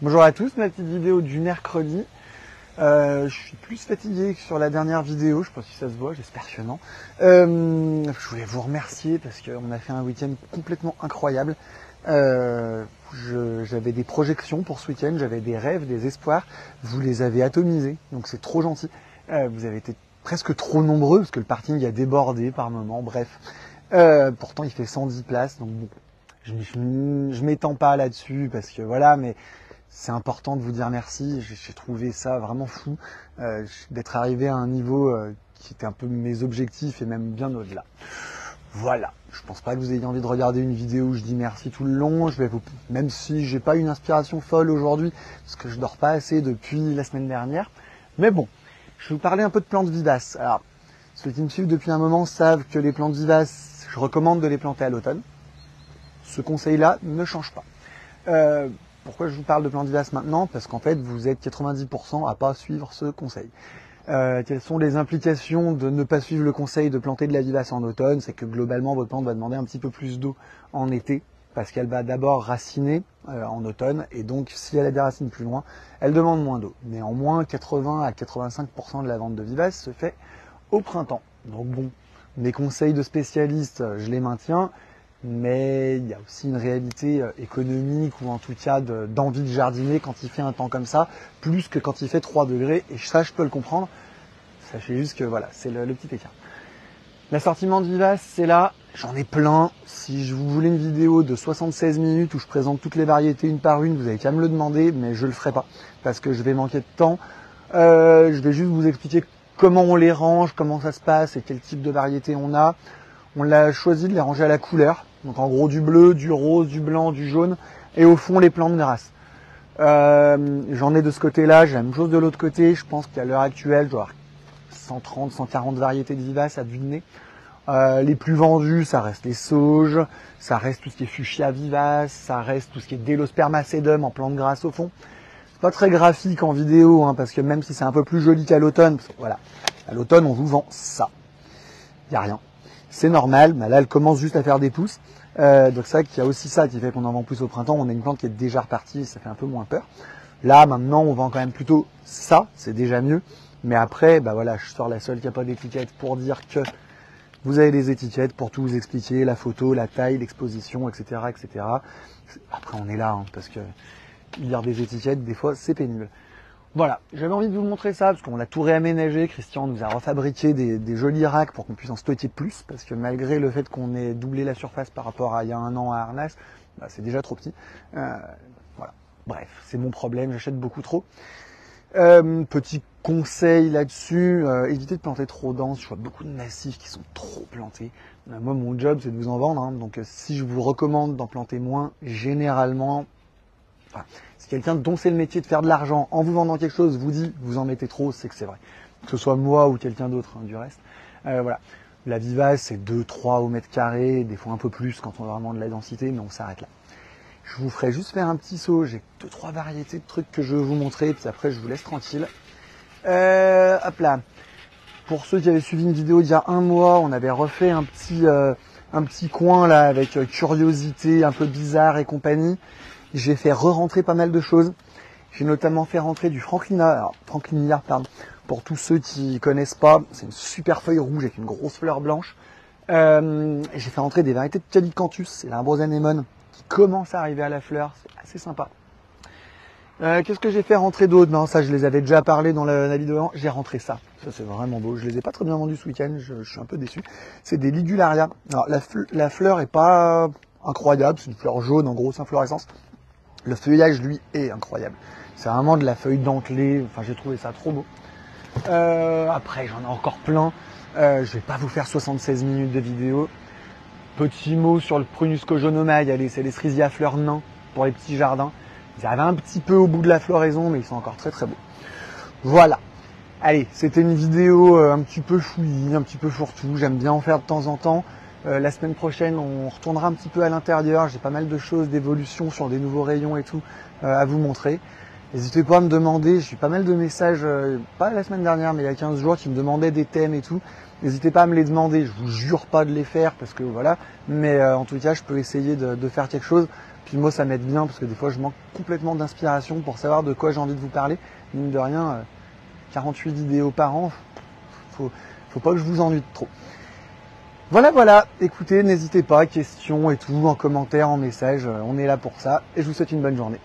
Bonjour à tous, ma petite vidéo du mercredi. Je suis plus fatigué que sur la dernière vidéo, je sais pas si ça se voit, j'espère que non. Je voulais vous remercier parce qu'on a fait un week-end complètement incroyable. J'avais des projections pour ce week-end, j'avais des rêves, des espoirs. Vous les avez atomisés, donc c'est trop gentil. Vous avez été presque trop nombreux parce que le parking a débordé par moments, bref. Pourtant il fait 110 places, donc bon, je m'étends pas là-dessus parce que voilà, mais c'est important de vous dire merci. J'ai trouvé ça vraiment fou d'être arrivé à un niveau qui était un peu mes objectifs et même bien au-delà. Voilà, je pense pas que vous ayez envie de regarder une vidéo où je dis merci tout le long. Même si j'ai pas une inspiration folle aujourd'hui, parce que je dors pas assez depuis la semaine dernière. Mais bon, je vais vous parler un peu de plantes vivaces. Alors, ceux qui me suivent depuis un moment savent que les plantes vivaces, je recommande de les planter à l'automne. Ce conseil-là ne change pas. Pourquoi je vous parle de plantes vivaces maintenant? Parce qu'en fait, vous êtes 90% à pas suivre ce conseil. Quelles sont les implications de ne pas suivre le conseil de planter de la vivace en automne? C'est que globalement, votre plante va demander un petit peu plus d'eau en été, parce qu'elle va d'abord raciner en automne, et donc si elle a des racines plus loin, elle demande moins d'eau. Néanmoins, 80 à 85% de la vente de vivaces se fait au printemps. Donc bon, mes conseils de spécialistes, je les maintiens. Mais il y a aussi une réalité économique ou en tout cas d'envie de jardiner quand il fait un temps comme ça, plus que quand il fait 3 degrés, et ça je peux le comprendre. Sachez juste que voilà, c'est le petit écart. L'assortiment de vivaces, c'est là, j'en ai plein. Si je vous voulais une vidéo de 76 minutes où je présente toutes les variétés une par une, vous avez qu'à me le demander, mais je le ferai pas, parce que je vais manquer de temps. Je vais juste vous expliquer comment on les range, comment ça se passe et quel type de variété on a. On l'a choisi de les ranger à la couleur. Donc en gros du bleu, du rose, du blanc, du jaune. Et au fond les plantes grasses. J'en ai de ce côté-là, j'ai la même chose de l'autre côté. Je pense qu'à l'heure actuelle, je dois avoir 130, 140 variétés de vivaces à vue de nez. Les plus vendus, ça reste les sauges, ça reste tout ce qui est fuchsia vivace, ça reste tout ce qui est délospermacedum en plantes grasses au fond. C'est pas très graphique en vidéo, hein, parce que même si c'est un peu plus joli qu'à l'automne, voilà, à l'automne on vous vend ça. Il n'y a rien. C'est normal, mais là elle commence juste à faire des pousses. Donc c'est vrai qu'il y a aussi ça qui fait qu'on en vend plus au printemps. On a une plante qui est déjà repartie, ça fait un peu moins peur. Là maintenant on vend quand même plutôt ça, c'est déjà mieux. Mais après, bah voilà, je sors la seule qui n'a pas d'étiquette pour dire que vous avez des étiquettes pour tout vous expliquer, la photo, la taille, l'exposition, etc., etc. Après on est là, hein, parce que lire des étiquettes, des fois c'est pénible. Voilà, j'avais envie de vous montrer ça parce qu'on l'a tout réaménagé. Christian nous a refabriqué des jolis racks pour qu'on puisse en stocker plus, parce que malgré le fait qu'on ait doublé la surface par rapport à il y a un an à Arnas, bah, c'est déjà trop petit. Voilà, bref, c'est mon problème, j'achète beaucoup trop. Petit conseil là-dessus, évitez de planter trop dense. Je vois beaucoup de massifs qui sont trop plantés. Moi, mon job, c'est de vous en vendre, hein, donc si je vous recommande d'en planter moins, généralement... Enfin, si quelqu'un dont c'est le métier de faire de l'argent en vous vendant quelque chose vous dit vous en mettez trop, c'est que c'est vrai. Que ce soit moi ou quelqu'un d'autre, hein, du reste. Voilà. La vivace, c'est 2-3 au mètre carré, des fois un peu plus quand on a vraiment de la densité, mais on s'arrête là. Je vous ferai juste faire un petit saut. J'ai 2-3 variétés de trucs que je veux vous montrer, puis après je vous laisse tranquille. Hop là. Pour ceux qui avaient suivi une vidéo il y a un mois, on avait refait un petit coin là avec curiosité un peu bizarre et compagnie. J'ai fait re-rentrer pas mal de choses. J'ai notamment fait rentrer du Frankliniard, pardon. Pour tous ceux qui connaissent pas, c'est une super feuille rouge avec une grosse fleur blanche. J'ai fait rentrer des variétés de Calicanthus, c'est l'arbre anémone qui commence à arriver à la fleur, c'est assez sympa. Qu'est-ce que j'ai fait rentrer d'autre? Non, ça je les avais déjà parlé dans la vidéo avant. J'ai rentré ça. Ça c'est vraiment beau. Je les ai pas très bien vendus ce week-end, je suis un peu déçu. C'est des Ligularia. Alors la fleur est pas incroyable, c'est une fleur jaune en grosse inflorescence. Le feuillage, lui, est incroyable. C'est vraiment de la feuille dentelée. Enfin, j'ai trouvé ça trop beau. Après, j'en ai encore plein. Je vais pas vous faire 76 minutes de vidéo. Petit mot sur le Prunus cojonomae. Allez, c'est les cerisiers à fleurs nains pour les petits jardins. Ils arrivent un petit peu au bout de la floraison, mais ils sont encore très très beaux. Voilà. Allez, c'était une vidéo un petit peu fouillie, un petit peu fourre-tout. J'aime bien en faire de temps en temps. La semaine prochaine, on retournera un petit peu à l'intérieur. J'ai pas mal de choses, d'évolution sur des nouveaux rayons et tout à vous montrer. N'hésitez pas à me demander, j'ai eu pas mal de messages, pas la semaine dernière, mais il y a 15 jours, qui me demandaient des thèmes et tout. N'hésitez pas à me les demander, je vous jure pas de les faire parce que voilà, mais en tout cas, je peux essayer de faire quelque chose. Puis moi, ça m'aide bien parce que des fois, je manque complètement d'inspiration pour savoir de quoi j'ai envie de vous parler. Mine de rien, 48 vidéos par an, faut pas que je vous ennuie trop. Voilà, écoutez, n'hésitez pas, questions et tout, en commentaire, en message, on est là pour ça, et je vous souhaite une bonne journée.